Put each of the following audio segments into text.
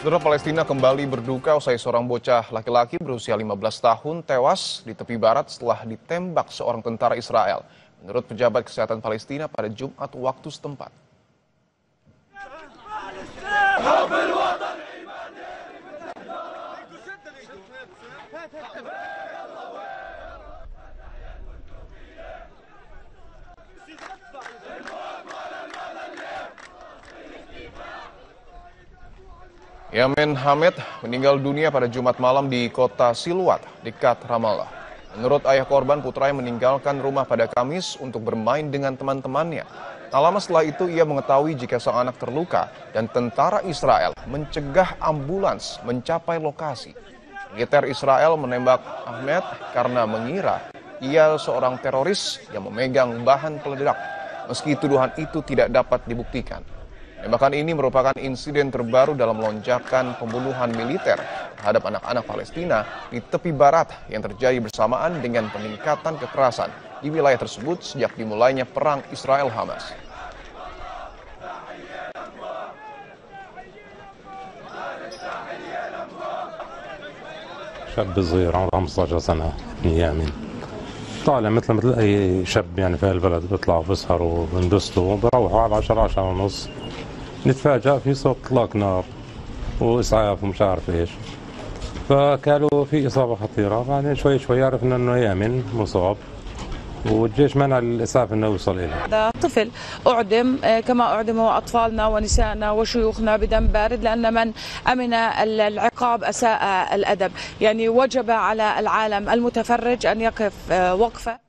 Saudara, Palestina kembali berduka usai seorang bocah laki-laki berusia 15 tahun tewas di tepi barat setelah ditembak seorang tentara Israel. Menurut pejabat kesehatan Palestina pada Jumat waktu setempat. Yamin Hamed meninggal dunia pada Jumat malam di kota Silwat, dekat Ramallah. Menurut ayah korban, putranya meninggalkan rumah pada Kamis untuk bermain dengan teman-temannya. Tak lama setelah itu, ia mengetahui jika sang anak terluka dan tentara Israel mencegah ambulans mencapai lokasi. Militer Israel menembak Ahmed karena mengira ia seorang teroris yang memegang bahan peledak, meski tuduhan itu tidak dapat dibuktikan. Tembakan ini merupakan insiden terbaru dalam lonjakan pembunuhan militer terhadap anak-anak Palestina di tepi barat yang terjadi bersamaan dengan peningkatan kekerasan di wilayah tersebut sejak dimulainya perang Israel-Hamas. شاب صغير عمره 15 سنة يامن طالع مثل أي شاب يعني في هالبلد بيطلعوا بيسهروا وبينبسطوا وبروحوا على 10 ونص نتفاجأ في صوت إطلاق نار وإسعاف ومش عارف إيش فقالوا في إصابة خطيرة بعدين شوي شوي عرفنا إنه يامن مصاب والجيش منع الإسعاف إنه يوصل إليه. هذا طفل أعدم كما أعدموا أطفالنا ونسائنا وشيوخنا بدم بارد لأن من أمن العقاب أساء الأدب، يعني وجب على العالم المتفرج أن يقف وقفة.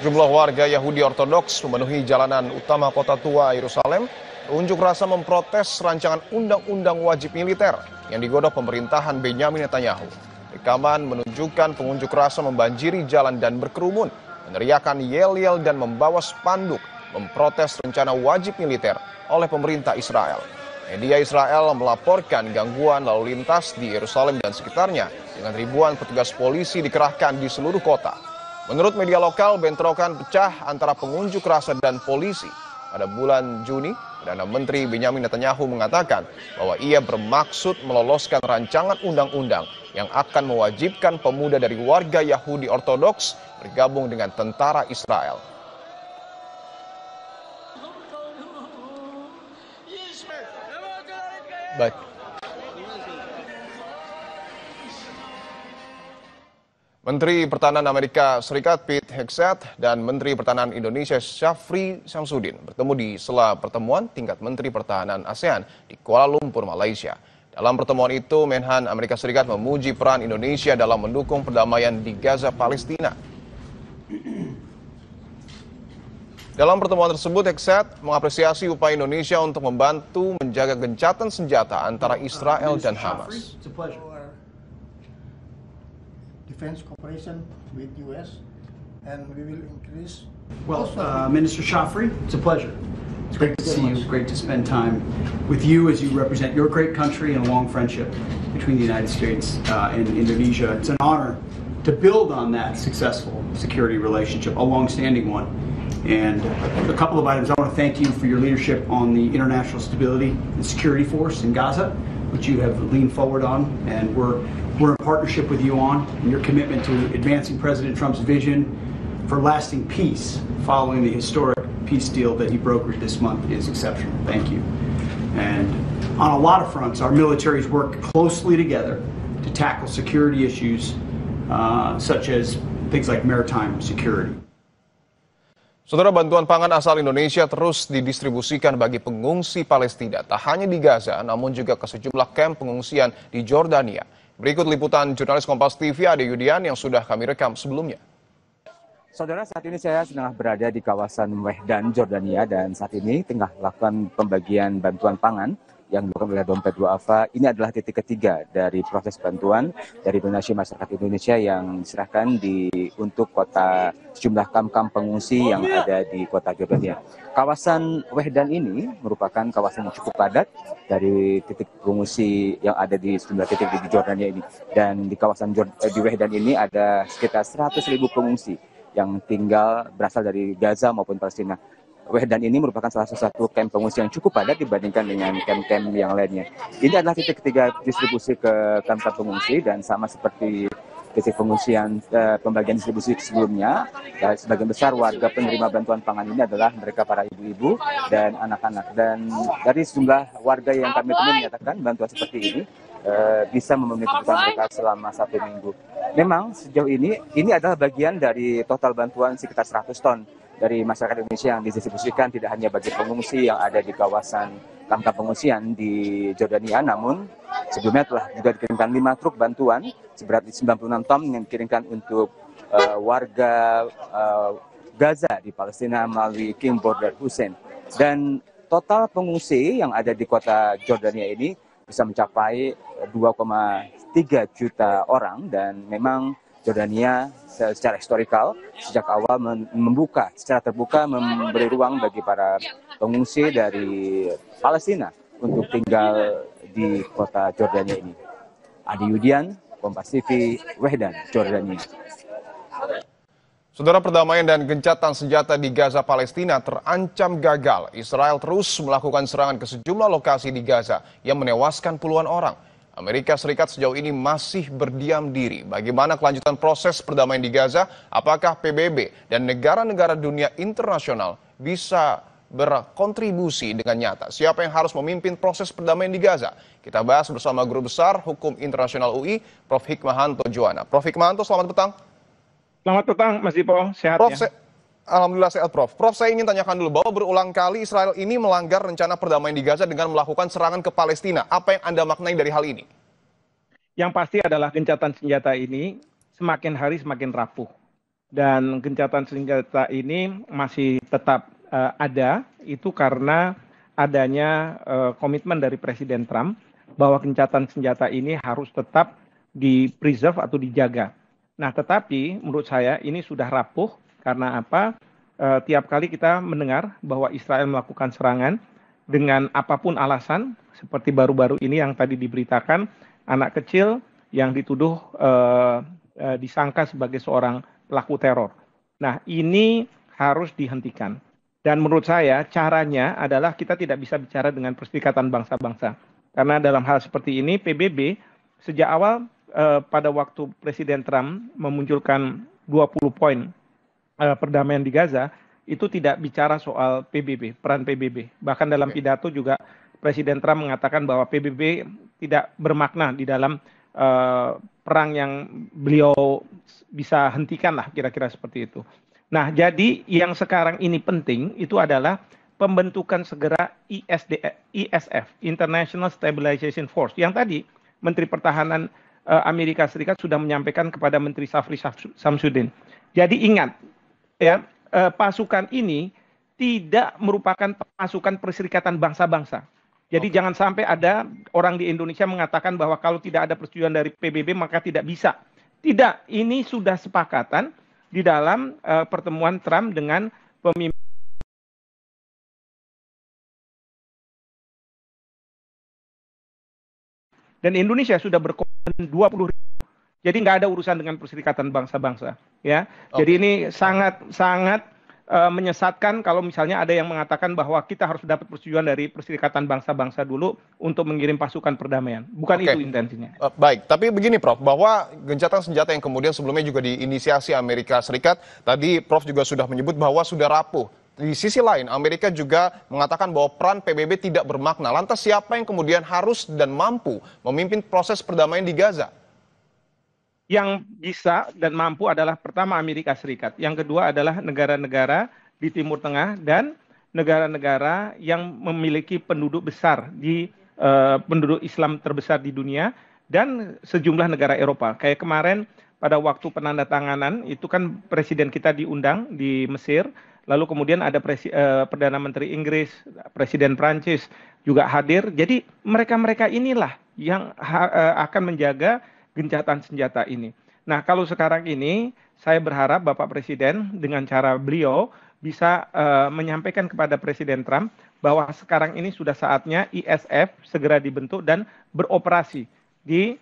Sejumlah warga Yahudi Ortodoks memenuhi jalanan utama kota tua Yerusalem unjuk rasa memprotes rancangan undang-undang wajib militer yang digodok pemerintahan Benyamin Netanyahu. Rekaman menunjukkan pengunjuk rasa membanjiri jalan dan berkerumun, meneriakan yel-yel dan membawa spanduk memprotes rencana wajib militer oleh pemerintah Israel. Media Israel melaporkan gangguan lalu lintas di Yerusalem dan sekitarnya dengan ribuan petugas polisi dikerahkan di seluruh kota. Menurut media lokal, bentrokan pecah antara pengunjuk rasa dan polisi. Pada bulan Juni, Perdana Menteri Benyamin Netanyahu mengatakan bahwa ia bermaksud meloloskan rancangan undang-undang yang akan mewajibkan pemuda dari warga Yahudi Ortodoks bergabung dengan tentara Israel. Baik. Menteri Pertahanan Amerika Serikat Pete Hegseth dan Menteri Pertahanan Indonesia Syafri Syamsuddin bertemu di sela pertemuan tingkat Menteri Pertahanan ASEAN di Kuala Lumpur, Malaysia. Dalam pertemuan itu, Menhan Amerika Serikat memuji peran Indonesia dalam mendukung perdamaian di Gaza, Palestina. Dalam pertemuan tersebut, Hegseth mengapresiasi upaya Indonesia untuk membantu menjaga gencatan senjata antara Israel dan Hamas. Defense cooperation with U.S. and we will increase. Well, Minister Shafri, it's a pleasure. It's great to see you. Great to spend time with you as you represent your great country and a long friendship between the United States and Indonesia. It's an honor to build on that successful security relationship, a long-standing one. And a couple of items. I want to thank you for your leadership on the International Stability and Security Force in Gaza, which you have leaned forward on, and we're in partnership with you on, and your commitment to advancing President Trump's vision for lasting peace following the historic peace deal that he brokered this month is exceptional. Thank you. And on a lot of fronts, our militaries work closely together to tackle security issues such as things like maritime security. Saudara, bantuan pangan asal Indonesia terus didistribusikan bagi pengungsi Palestina, tak hanya di Gaza, namun juga ke sejumlah kamp pengungsian di Jordania. Berikut liputan jurnalis Kompas TV Ade Yudian yang sudah kami rekam sebelumnya. Saudara, saat ini saya sedang berada di kawasan Wehdan, Jordania, dan saat ini tengah melakukan pembagian bantuan pangan yang dilakukan oleh Dompet Duafa. Ini adalah titik ketiga dari proses bantuan dari donasi masyarakat Indonesia yang diserahkan untuk kota sejumlah kamp-kamp pengungsi yang ada di kota Jordania. Kawasan Wehdan ini merupakan kawasan yang cukup padat dari titik pengungsi yang ada di sejumlah titik di Jordania ini. Dan di kawasan di Wehdan ini ada sekitar 100.000 pengungsi yang tinggal berasal dari Gaza maupun Palestina. Wehdan ini merupakan salah satu kamp pengungsi yang cukup padat dibandingkan dengan kamp-kamp yang lainnya. Ini adalah titik ketiga distribusi ke kamp pengungsi dan sama seperti titik pengungsian pembagian distribusi sebelumnya. Sebagian besar warga penerima bantuan pangan ini adalah mereka para ibu-ibu dan anak-anak. Dan dari sejumlah warga yang kami temui menyatakan bantuan seperti ini bisa memenuhi kebutuhan mereka selama 1 minggu. Memang sejauh ini adalah bagian dari total bantuan sekitar 100 ton dari masyarakat Indonesia yang didistribusikan tidak hanya bagi pengungsi yang ada di kawasan kamp pengungsian di Jordania, namun sebelumnya telah juga dikirimkan 5 truk bantuan seberat 96 ton yang dikirimkan untuk warga Gaza di Palestina melalui King Border Hussein. Dan total pengungsi yang ada di kota Jordania ini bisa mencapai 2,3 juta orang dan memang Jordania secara historikal sejak awal membuka secara terbuka memberi ruang bagi para pengungsi dari Palestina untuk tinggal di kota Jordania ini. Adi Yudian, Kompas TV, Wehdan, Jordania. Saudara, perdamaian dan gencatan senjata di Gaza Palestina terancam gagal. Israel terus melakukan serangan ke sejumlah lokasi di Gaza yang menewaskan puluhan orang. Amerika Serikat sejauh ini masih berdiam diri. Bagaimana kelanjutan proses perdamaian di Gaza? Apakah PBB dan negara-negara dunia internasional bisa berkontribusi dengan nyata? Siapa yang harus memimpin proses perdamaian di Gaza? Kita bahas bersama Guru Besar Hukum Internasional UI, Prof. Hikmahanto Juwana. Prof. Hikmahanto, selamat petang. Selamat petang, Mas Dipo. Sehat Prof, ya? Alhamdulillah sehat, Prof. Prof, saya ingin tanyakan dulu bahwa berulang kali Israel ini melanggar rencana perdamaian di Gaza dengan melakukan serangan ke Palestina. Apa yang Anda maknai dari hal ini? Yang pasti adalah gencatan senjata ini semakin hari semakin rapuh. Dan gencatan senjata ini masih tetap ada, itu karena adanya komitmen dari Presiden Trump bahwa gencatan senjata ini harus tetap di-preserve atau dijaga. Nah, tetapi menurut saya ini sudah rapuh. Karena apa? Tiap kali kita mendengar bahwa Israel melakukan serangan dengan apapun alasan, seperti baru-baru ini yang tadi diberitakan, anak kecil yang dituduh disangka sebagai seorang pelaku teror. Nah, ini harus dihentikan. Dan menurut saya caranya adalah kita tidak bisa bicara dengan Perserikatan Bangsa-Bangsa. Karena dalam hal seperti ini, PBB sejak awal pada waktu Presiden Trump memunculkan 20 poin perdamaian di Gaza, itu tidak bicara soal PBB, peran PBB. Bahkan dalam pidato juga Presiden Trump mengatakan bahwa PBB tidak bermakna di dalam perang yang beliau bisa hentikan lah, kira-kira seperti itu. Nah, jadi yang sekarang ini penting itu adalah pembentukan segera ISF, International Stabilization Force, yang tadi Menteri Pertahanan Amerika Serikat sudah menyampaikan kepada Menteri Safri Samsudin. Jadi ingat, ya, pasukan ini tidak merupakan pasukan Perserikatan Bangsa-Bangsa. Jadi jangan sampai ada orang di Indonesia mengatakan bahwa kalau tidak ada persetujuan dari PBB maka tidak bisa. Tidak, ini sudah sepakatan di dalam pertemuan Trump dengan pemimpin. Dan Indonesia sudah berkomitmen 20.000. Jadi nggak ada urusan dengan Perserikatan Bangsa-Bangsa, ya. Jadi ini sangat menyesatkan kalau misalnya ada yang mengatakan bahwa kita harus dapat persetujuan dari Perserikatan Bangsa-Bangsa dulu untuk mengirim pasukan perdamaian. Bukan itu intensinya. Baik, tapi begini Prof, bahwa gencatan senjata yang kemudian sebelumnya juga diinisiasi Amerika Serikat, tadi Prof juga sudah menyebut bahwa sudah rapuh. Di sisi lain, Amerika juga mengatakan bahwa peran PBB tidak bermakna. Lantas siapa yang kemudian harus dan mampu memimpin proses perdamaian di Gaza? Yang bisa dan mampu adalah pertama Amerika Serikat, yang kedua adalah negara-negara di Timur Tengah dan negara-negara yang memiliki penduduk besar di penduduk Islam terbesar di dunia dan sejumlah negara Eropa. Kayak kemarin pada waktu penandatanganan itu kan presiden kita diundang di Mesir, lalu kemudian ada Perdana Menteri Inggris, Presiden Prancis juga hadir. Jadi mereka-mereka inilah yang akan menjaga gencatan senjata ini. Nah, kalau sekarang ini saya berharap Bapak Presiden dengan cara beliau bisa menyampaikan kepada Presiden Trump bahwa sekarang ini sudah saatnya ISF segera dibentuk dan beroperasi di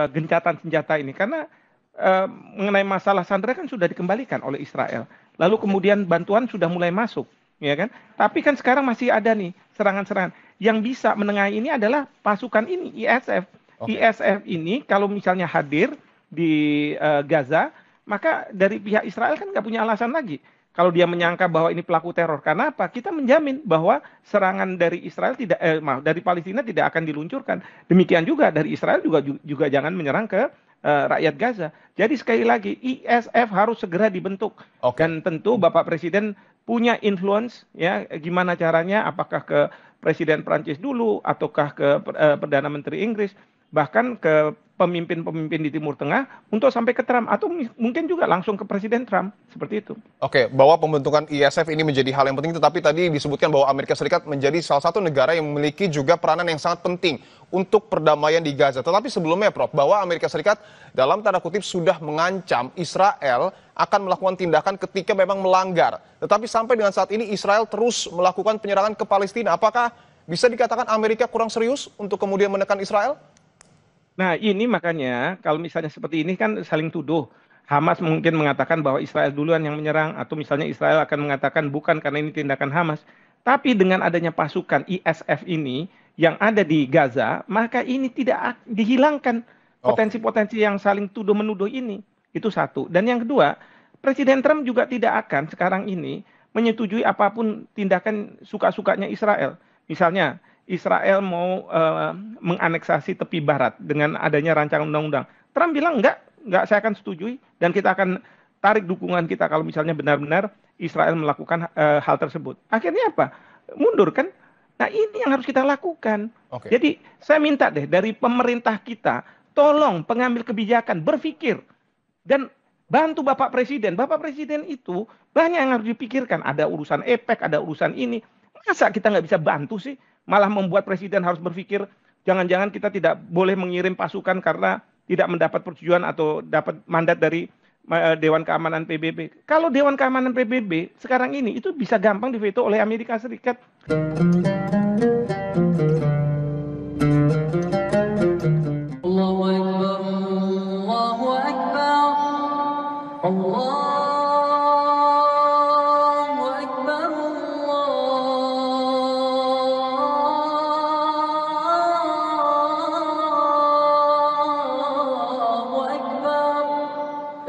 gencatan senjata ini. Karena mengenai masalah sandera kan sudah dikembalikan oleh Israel. Lalu kemudian bantuan sudah mulai masuk. ya kan? Tapi kan sekarang masih ada nih serangan-serangan. Yang bisa menengahi ini adalah pasukan ini, ISF. ISF ini kalau misalnya hadir di Gaza, maka dari pihak Israel kan nggak punya alasan lagi. Kalau dia menyangka bahwa ini pelaku teror, karena apa? Kita menjamin bahwa serangan dari Israel dari Palestina tidak akan diluncurkan. Demikian juga dari Israel juga jangan menyerang ke rakyat Gaza. Jadi sekali lagi ISF harus segera dibentuk. Dan tentu Bapak Presiden punya influence, ya, gimana caranya? Apakah ke Presiden Prancis dulu, ataukah ke Perdana Menteri Inggris, bahkan ke pemimpin-pemimpin di Timur Tengah untuk sampai ke Trump, atau mungkin juga langsung ke Presiden Trump, seperti itu. Oke, bahwa pembentukan ISF ini menjadi hal yang penting, tetapi tadi disebutkan bahwa Amerika Serikat menjadi salah satu negara yang memiliki juga peranan yang sangat penting untuk perdamaian di Gaza. Tetapi sebelumnya, Prof, bahwa Amerika Serikat dalam tanda kutip sudah mengancam Israel akan melakukan tindakan ketika memang melanggar. Tetapi sampai dengan saat ini Israel terus melakukan penyerangan ke Palestina. Apakah bisa dikatakan Amerika kurang serius untuk kemudian menekan Israel? Nah, ini makanya kalau misalnya seperti ini kan saling tuduh. Hamas mungkin mengatakan bahwa Israel duluan yang menyerang, atau misalnya Israel akan mengatakan bukan karena ini tindakan Hamas. Tapi dengan adanya pasukan ISF ini yang ada di Gaza, maka ini tidak dihilangkan potensi-potensi yang saling tuduh-menuduh ini. Itu satu. Dan yang kedua, Presiden Trump juga tidak akan sekarang ini menyetujui apapun tindakan suka-sukanya Israel. Misalnya, Israel mau menganeksasi tepi barat dengan adanya rancangan undang-undang. Trump bilang enggak, saya akan setujui, dan kita akan tarik dukungan kita kalau misalnya benar-benar Israel melakukan hal tersebut. Akhirnya apa? Mundur kan? Nah, ini yang harus kita lakukan. Jadi saya minta deh dari pemerintah kita, tolong pengambil kebijakan berpikir dan bantu Bapak Presiden. Bapak Presiden itu banyak yang harus dipikirkan. Ada urusan EPEC, ada urusan ini. Masa kita nggak bisa bantu sih? Malah membuat Presiden harus berpikir, jangan-jangan kita tidak boleh mengirim pasukan karena tidak mendapat persetujuan atau dapat mandat dari Dewan Keamanan PBB. Kalau Dewan Keamanan PBB sekarang ini itu bisa gampang diveto oleh Amerika Serikat. Allahu Akbar, Allahu Akbar, Allah.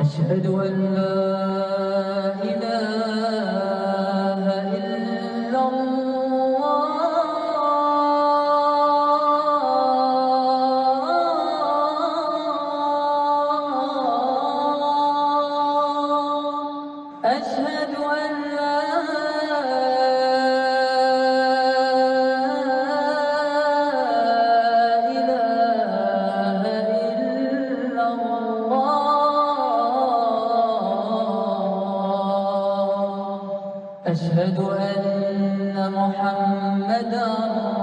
أشهد أن لا إله إلا الله أشهد أن لا أشهد أن محمدا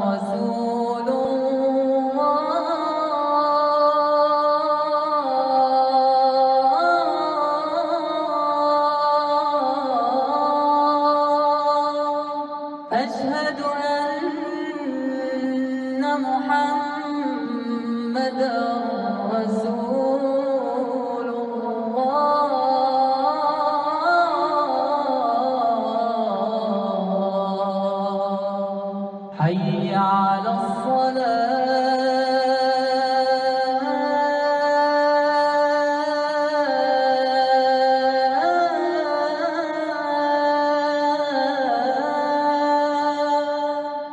رسول الله أشهد أن محمدا رسول الله حي على الصلاة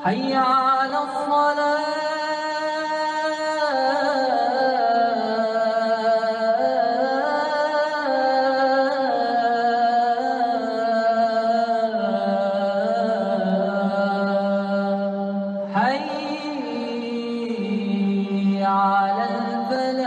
حي على الصلاة حي على الفلاح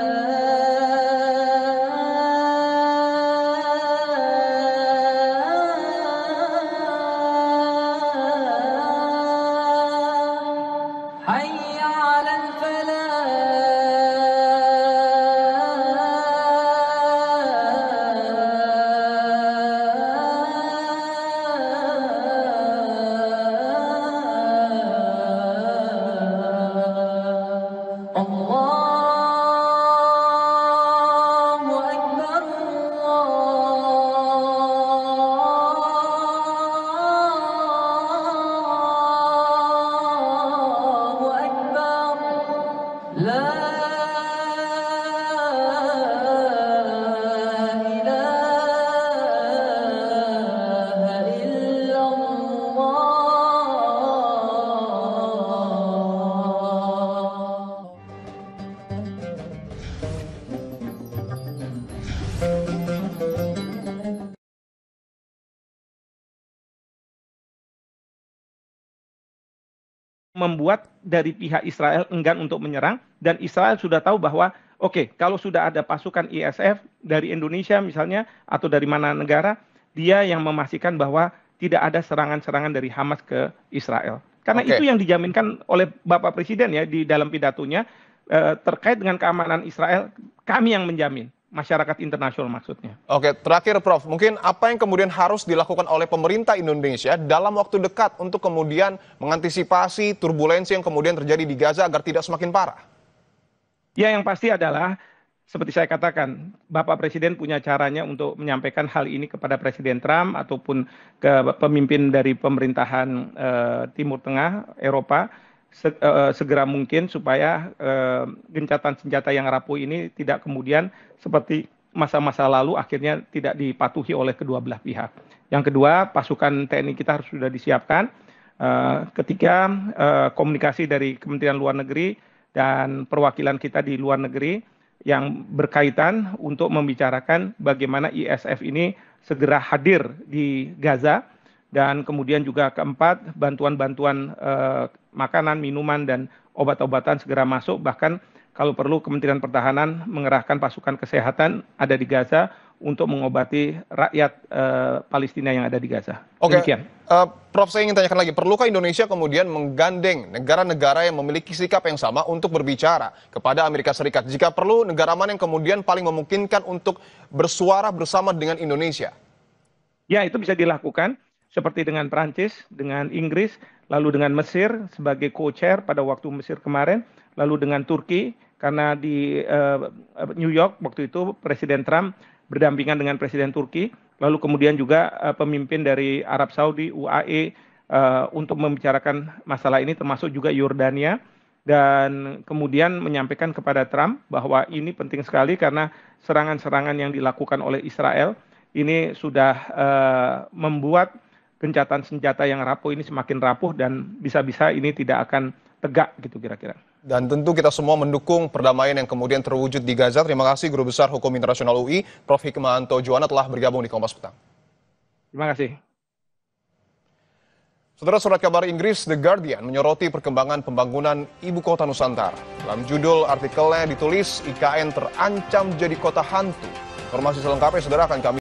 membuat dari pihak Israel enggan untuk menyerang, dan Israel sudah tahu bahwa oke, kalau sudah ada pasukan ISF dari Indonesia misalnya atau dari mana negara, dia yang memastikan bahwa tidak ada serangan-serangan dari Hamas ke Israel. Karena itu yang dijaminkan oleh Bapak Presiden ya di dalam pidatonya terkait dengan keamanan Israel, kami yang menjamin. Masyarakat internasional maksudnya. Oke, terakhir Prof, mungkin apa yang kemudian harus dilakukan oleh pemerintah Indonesia dalam waktu dekat untuk kemudian mengantisipasi turbulensi yang kemudian terjadi di Gaza agar tidak semakin parah? Ya, yang pasti adalah seperti saya katakan, Bapak Presiden punya caranya untuk menyampaikan hal ini kepada Presiden Trump ataupun ke pemimpin dari pemerintahan Timur Tengah, Eropa, segera mungkin supaya gencatan senjata yang rapuh ini tidak kemudian seperti masa-masa lalu akhirnya tidak dipatuhi oleh kedua belah pihak. Yang kedua, pasukan TNI kita harus sudah disiapkan. Ketika komunikasi dari Kementerian Luar Negeri dan perwakilan kita di luar negeri yang berkaitan untuk membicarakan bagaimana ISF ini segera hadir di Gaza. Dan kemudian juga keempat, bantuan-bantuan makanan, minuman, dan obat-obatan segera masuk. Bahkan kalau perlu Kementerian Pertahanan mengerahkan pasukan kesehatan ada di Gaza untuk mengobati rakyat Palestina yang ada di Gaza. Oke, Demikian. Prof, saya ingin tanyakan lagi, perlukah Indonesia kemudian menggandeng negara-negara yang memiliki sikap yang sama untuk berbicara kepada Amerika Serikat? Jika perlu, negara mana yang kemudian paling memungkinkan untuk bersuara bersama dengan Indonesia? Ya, itu bisa dilakukan. Seperti dengan Prancis, dengan Inggris, lalu dengan Mesir sebagai co-chair pada waktu Mesir kemarin, lalu dengan Turki, karena di New York waktu itu Presiden Trump berdampingan dengan Presiden Turki, lalu kemudian juga pemimpin dari Arab Saudi, UAE, untuk membicarakan masalah ini, termasuk juga Yordania, dan kemudian menyampaikan kepada Trump bahwa ini penting sekali karena serangan-serangan yang dilakukan oleh Israel ini sudah membuat gencatan senjata yang rapuh ini semakin rapuh dan bisa-bisa ini tidak akan tegak gitu kira-kira. Dan tentu kita semua mendukung perdamaian yang kemudian terwujud di Gaza. Terima kasih Guru Besar Hukum Internasional UI, Prof. Hikmahanto Juwana telah bergabung di Kompas Petang. Terima kasih. Saudara, surat kabar Inggris The Guardian menyoroti perkembangan pembangunan ibu kota Nusantara. Dalam judul artikelnya ditulis IKN terancam jadi kota hantu. Informasi selengkapnya saudara akan kami